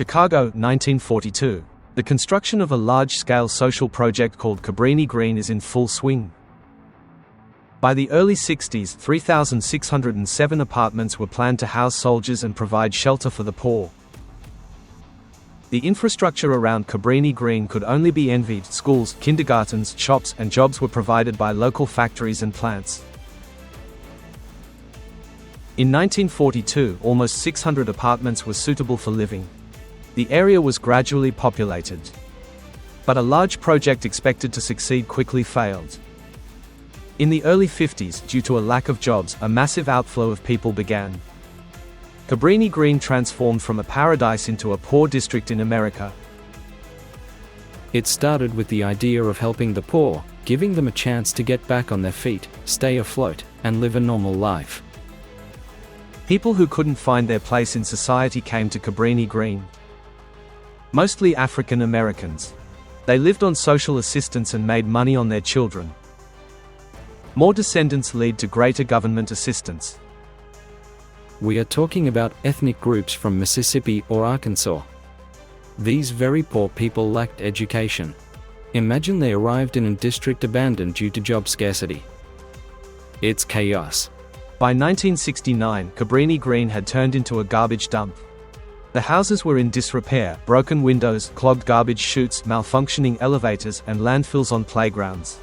Chicago, 1942. The construction of a large-scale social project called Cabrini Green is in full swing. By the early 60s, 3,607 apartments were planned to house soldiers and provide shelter for the poor. The infrastructure around Cabrini Green could only be envied. Schools, kindergartens, shops, and jobs were provided by local factories and plants. In 1942, almost 600 apartments were suitable for living. The area was gradually populated. But a large project expected to succeed quickly failed. In the early 50s, due to a lack of jobs, a massive outflow of people began. Cabrini Green transformed from a paradise into a poor district in America. It started with the idea of helping the poor, giving them a chance to get back on their feet, stay afloat, and live a normal life. People who couldn't find their place in society came to Cabrini Green. Mostly African Americans. They lived on social assistance and made money on their children. More descendants lead to greater government assistance. We are talking about ethnic groups from Mississippi or Arkansas. These very poor people lacked education. Imagine they arrived in a district abandoned due to job scarcity. It's chaos. By 1969, Cabrini Green had turned into a garbage dump. The houses were in disrepair, broken windows, clogged garbage chutes, malfunctioning elevators, and landfills on playgrounds.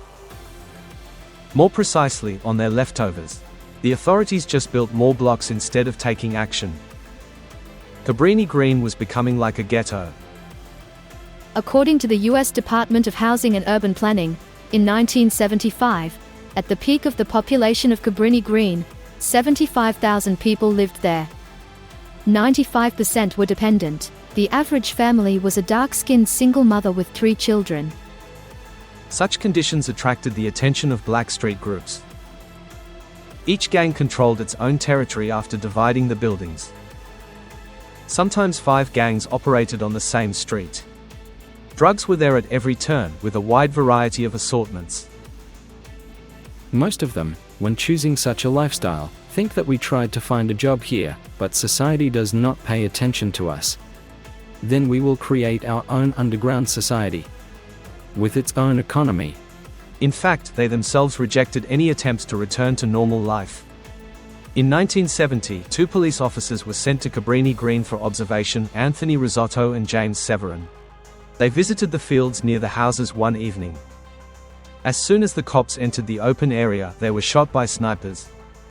More precisely, on their leftovers. The authorities just built more blocks instead of taking action. Cabrini Green was becoming like a ghetto. According to the U.S. Department of Housing and Urban Planning, in 1975, at the peak of the population of Cabrini Green, 75,000 people lived there. 95% were dependent. The average family was a dark-skinned single mother with 3 children. Such conditions attracted the attention of black street groups. Each gang controlled its own territory after dividing the buildings. Sometimes 5 gangs operated on the same street. Drugs were there at every turn, with a wide variety of assortments. Most of them, when choosing such a lifestyle, think that we tried to find a job here, but society does not pay attention to us. Then we will create our own underground society, with its own economy. In fact, they themselves rejected any attempts to return to normal life. In 1970, 2 police officers were sent to Cabrini Green for observation, Anthony Risotto and James Severin. They visited the fields near the houses one evening. As soon as the cops entered the open area, they were shot by snipers.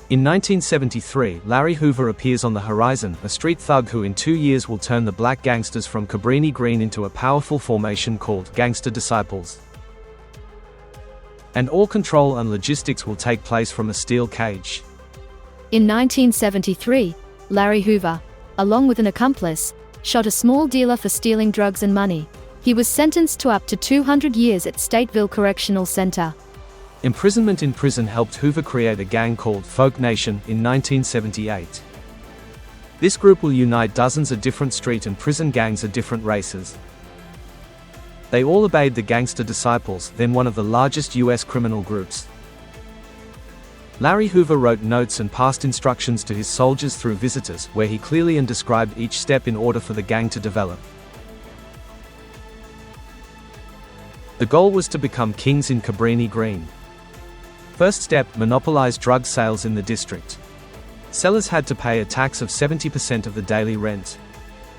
In 1973, Larry Hoover appears on the horizon, a street thug who in 2 years will turn the black gangsters from Cabrini Green into a powerful formation called Gangster Disciples. And all control and logistics will take place from a steel cage. In 1973, Larry Hoover, along with an accomplice, shot a small dealer for stealing drugs and money. He was sentenced to up to 200 years at Stateville Correctional Center. Imprisonment in prison helped Hoover create a gang called Folk Nation in 1978. This group will unite dozens of different street and prison gangs of different races. They all obeyed the Gangster Disciples, then one of the largest U.S. criminal groups. Larry Hoover wrote notes and passed instructions to his soldiers through visitors, where he clearly and described each step in order for the gang to develop. The goal was to become kings in Cabrini Green. First step, monopolize drug sales in the district. Sellers had to pay a tax of 70% of the daily rent.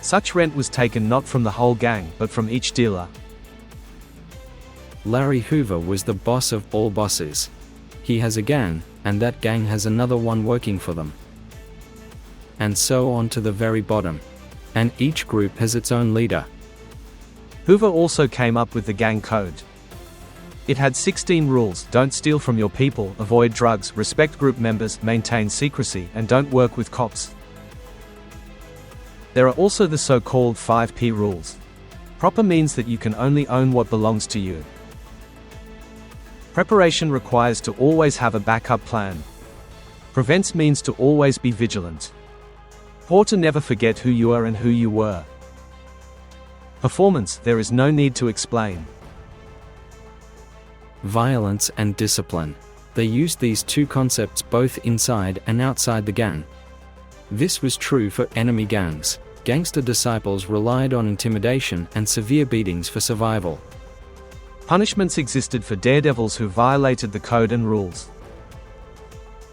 Such rent was taken not from the whole gang, but from each dealer. Larry Hoover was the boss of all bosses. He has a gang, and that gang has another one working for them. And so on to the very bottom. And each group has its own leader. Hoover also came up with the gang code. It had 16 rules: don't steal from your people, avoid drugs, respect group members, maintain secrecy, and don't work with cops. There are also the so-called 5P rules. Proper means that you can only own what belongs to you. Preparation requires to always have a backup plan. Prevents means to always be vigilant. Poor to never forget who you are and who you were. Performance, there is no need to explain. Violence and discipline. They used these 2 concepts both inside and outside the gang. This was true for enemy gangs. Gangster Disciples relied on intimidation and severe beatings for survival. Punishments existed for daredevils who violated the code and rules.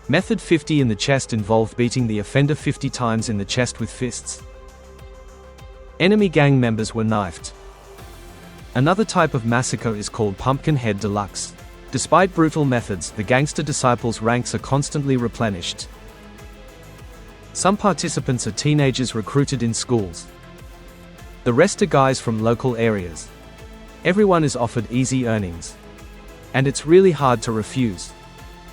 Method 50 in the chest involved beating the offender 50 times in the chest with fists. Enemy gang members were knifed. Another type of massacre is called Pumpkinhead Deluxe. Despite brutal methods, the Gangster Disciples' ranks are constantly replenished. Some participants are teenagers recruited in schools. The rest are guys from local areas. Everyone is offered easy earnings. And it's really hard to refuse.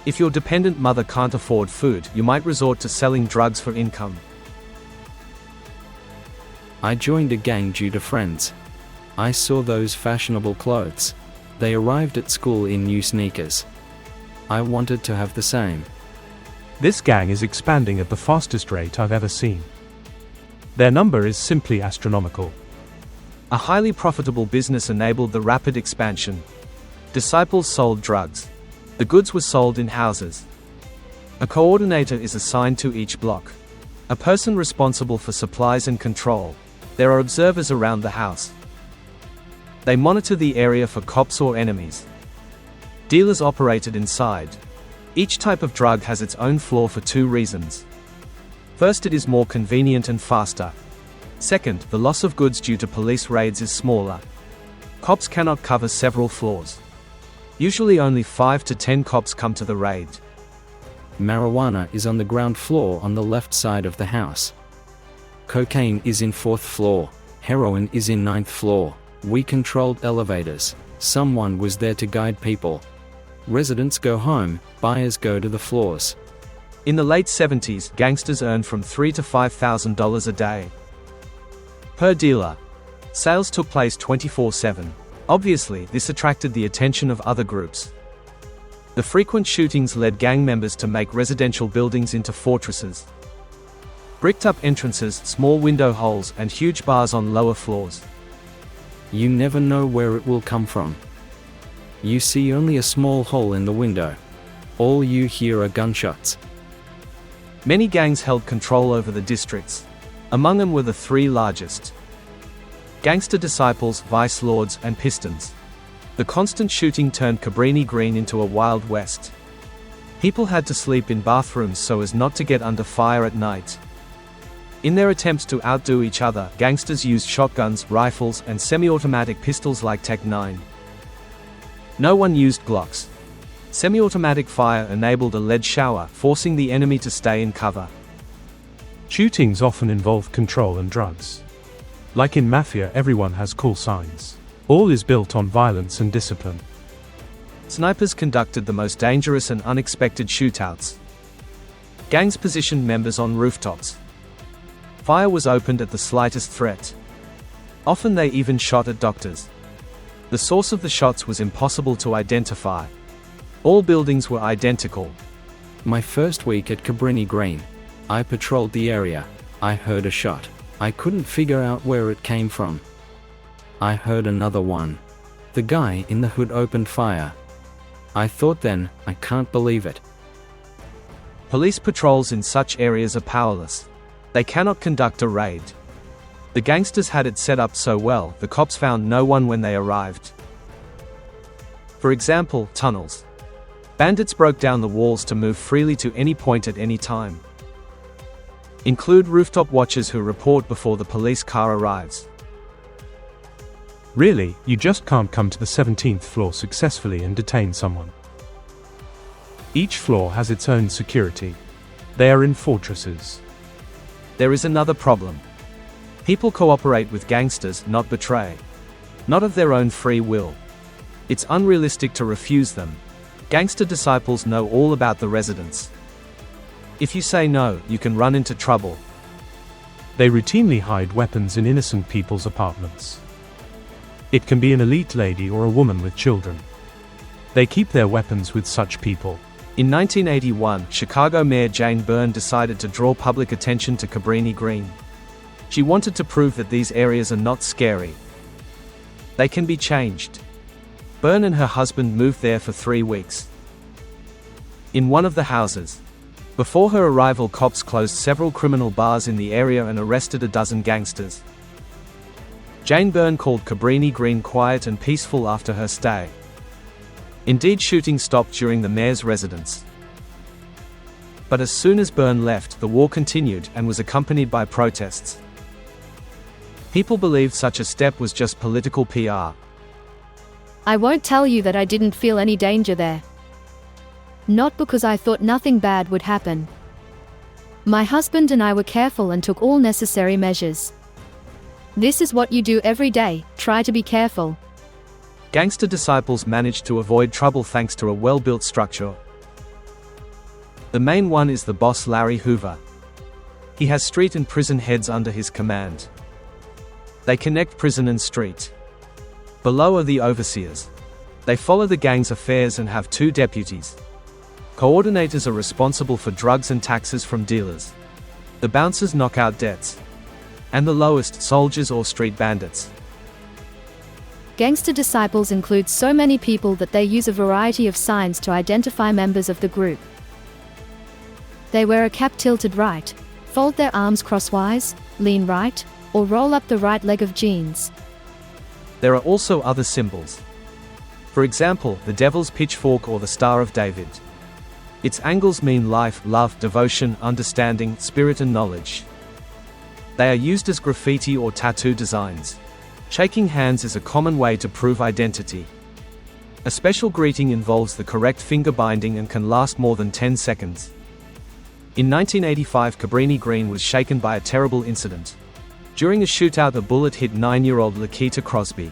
If your dependent mother can't afford food, you might resort to selling drugs for income. I joined a gang due to friends. I saw those fashionable clothes. They arrived at school in new sneakers. I wanted to have the same. This gang is expanding at the fastest rate I've ever seen. Their number is simply astronomical. A highly profitable business enabled the rapid expansion. Disciples sold drugs. The goods were sold in houses. A coordinator is assigned to each block. A person responsible for supplies and control. There are observers around the house. They monitor the area for cops or enemies. Dealers operated inside. Each type of drug has its own flaw for two reasons. First, it is more convenient and faster. Second, the loss of goods due to police raids is smaller. Cops cannot cover several floors. Usually only 5 to 10 cops come to the raid. Marijuana is on the ground floor on the left side of the house. Cocaine is in 4th floor. Heroin is in 9th floor. We controlled elevators. Someone was there to guide people. Residents go home, buyers go to the floors. In the late 70s, gangsters earned from $3,000 to $5,000 a day. Per dealer. Sales took place 24/7. Obviously, this attracted the attention of other groups. The frequent shootings led gang members to make residential buildings into fortresses. Bricked-up entrances, small window holes, and huge bars on lower floors. You never know where it will come from. You see only a small hole in the window. All you hear are gunshots. Many gangs held control over the districts. Among them were the three largest: Gangster Disciples, Vice Lords, and Pistons. The constant shooting turned Cabrini Green into a Wild West. People had to sleep in bathrooms so as not to get under fire at night. In their attempts to outdo each other, gangsters used shotguns, rifles, and semi-automatic pistols like Tech-9. No one used Glocks. Semi-automatic fire enabled a lead shower, forcing the enemy to stay in cover. Shootings often involve control and drugs. Like in Mafia, everyone has call signs. All is built on violence and discipline. Snipers conducted the most dangerous and unexpected shootouts. Gangs positioned members on rooftops. Fire was opened at the slightest threat. Often they even shot at doctors. The source of the shots was impossible to identify. All buildings were identical. My first week at Cabrini Green. I patrolled the area. I heard a shot. I couldn't figure out where it came from. I heard another one. The guy in the hood opened fire. I thought then, I can't believe it. Police patrols in such areas are powerless. They cannot conduct a raid. The gangsters had it set up so well, the cops found no one when they arrived. For example, tunnels. Bandits broke down the walls to move freely to any point at any time. Include rooftop watchers who report before the police car arrives. Really, you just can't come to the 17th floor successfully and detain someone. Each floor has its own security. They are in fortresses. There is another problem. People cooperate with gangsters, not betray. Not of their own free will. It's unrealistic to refuse them. Gangster Disciples know all about the residents. If you say no, you can run into trouble. They routinely hide weapons in innocent people's apartments. It can be an elite lady or a woman with children. They keep their weapons with such people. In 1981, Chicago Mayor Jane Byrne decided to draw public attention to Cabrini Green. She wanted to prove that these areas are not scary. They can be changed. Byrne and her husband moved there for 3 weeks. In one of the houses, Before her arrival, cops closed several criminal bars in the area and arrested a dozen gangsters. Jane Byrne called Cabrini Green quiet and peaceful after her stay. Indeed, shooting stopped during the mayor's residence. But as soon as Byrne left, the war continued and was accompanied by protests. People believed such a step was just political PR. I won't tell you that I didn't feel any danger there. Not because I thought nothing bad would happen. My husband and I were careful and took all necessary measures. This is what you do every day, try to be careful. Gangster Disciples managed to avoid trouble thanks to a well-built structure. The main one is the boss, Larry Hoover. He has street and prison heads under his command. They connect prison and street. Below are the overseers. They follow the gang's affairs and have 2 deputies. Coordinators are responsible for drugs and taxes from dealers. The bouncers knock out debts. And the lowest, soldiers or street bandits. Gangster Disciples includes so many people that they use a variety of signs to identify members of the group. They wear a cap tilted right, fold their arms crosswise, lean right, or roll up the right leg of jeans. There are also other symbols. For example, the devil's pitchfork or the Star of David. Its angles mean life, love, devotion, understanding, spirit and knowledge. They are used as graffiti or tattoo designs. Shaking hands is a common way to prove identity. A special greeting involves the correct finger binding and can last more than 10 seconds. In 1985, Cabrini Green was shaken by a terrible incident. During a shootout, a bullet hit 9-year-old Lakita Crosby.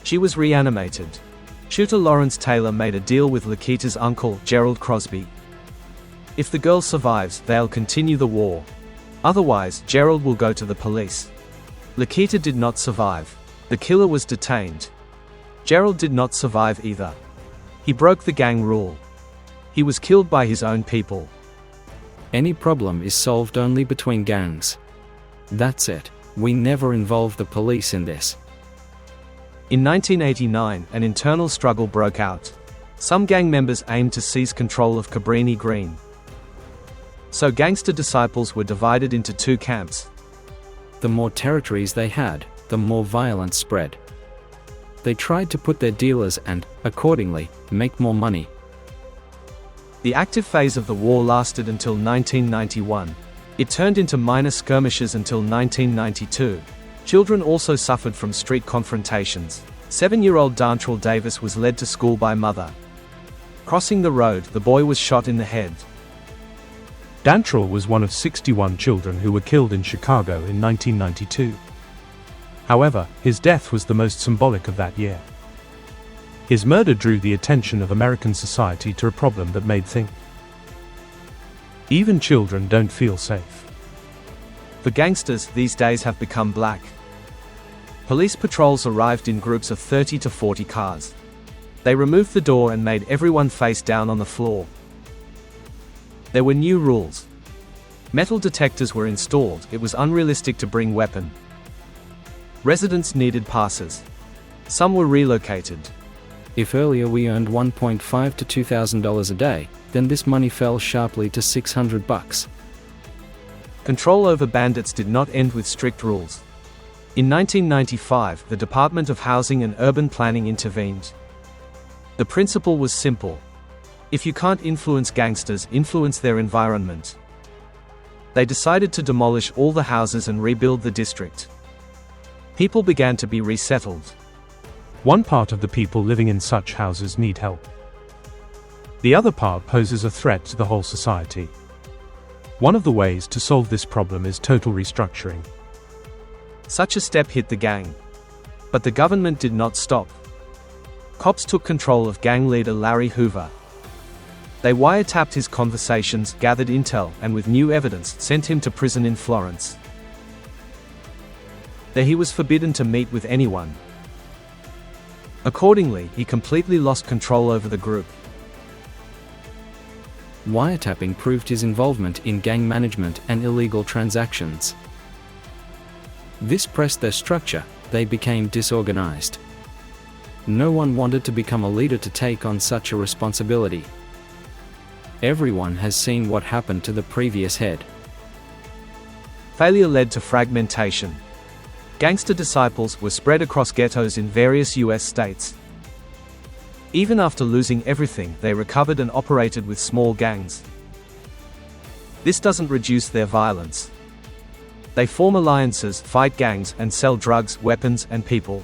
She was reanimated. Shooter Lawrence Taylor made a deal with Lakita's uncle, Gerald Crosby. If the girl survives, they'll continue the war. Otherwise, Gerald will go to the police. Lakita did not survive. The killer was detained. Gerald did not survive either. He broke the gang rule. He was killed by his own people. Any problem is solved only between gangs. That's it. We never involve the police in this. In 1989, an internal struggle broke out. Some gang members aimed to seize control of Cabrini Green. So Gangster Disciples were divided into 2 camps. The more territories they had, the more violence spread. They tried to put their dealers and, accordingly, make more money. The active phase of the war lasted until 1991. It turned into minor skirmishes until 1992. Children also suffered from street confrontations. 7-year-old Dantrell Davis was led to school by mother. Crossing the road, the boy was shot in the head. Dantrell was one of 61 children who were killed in Chicago in 1992. However, his death was the most symbolic of that year. His murder drew the attention of American society to a problem that made think. Even children don't feel safe. The gangsters these days have become black. Police patrols arrived in groups of 30 to 40 cars. They removed the door and made everyone face down on the floor. There were new rules. Metal detectors were installed. It was unrealistic to bring weapon. Residents needed passes. Some were relocated. If earlier we earned $1.5 to $2,000 a day, then this money fell sharply to $600. Control over bandits did not end with strict rules. In 1995, the Department of Housing and Urban Planning intervened. The principle was simple. If you can't influence gangsters, influence their environment. They decided to demolish all the houses and rebuild the district. People began to be resettled. One part of the people living in such houses need help. The other part poses a threat to the whole society. One of the ways to solve this problem is total restructuring. Such a step hit the gang. But the government did not stop. Cops took control of gang leader Larry Hoover. They wiretapped his conversations, gathered intel, and with new evidence, sent him to prison in Florence. There he was forbidden to meet with anyone. Accordingly, he completely lost control over the group. Wiretapping proved his involvement in gang management and illegal transactions. This pressed their structure. They became disorganized. No one wanted to become a leader to take on such a responsibility. Everyone has seen what happened to the previous head. Failure led to fragmentation. Gangster disciples were spread across ghettos in various US states. Even after losing everything, they recovered and operated with small gangs. This doesn't reduce their violence. They form alliances, fight gangs, and sell drugs, weapons, and people.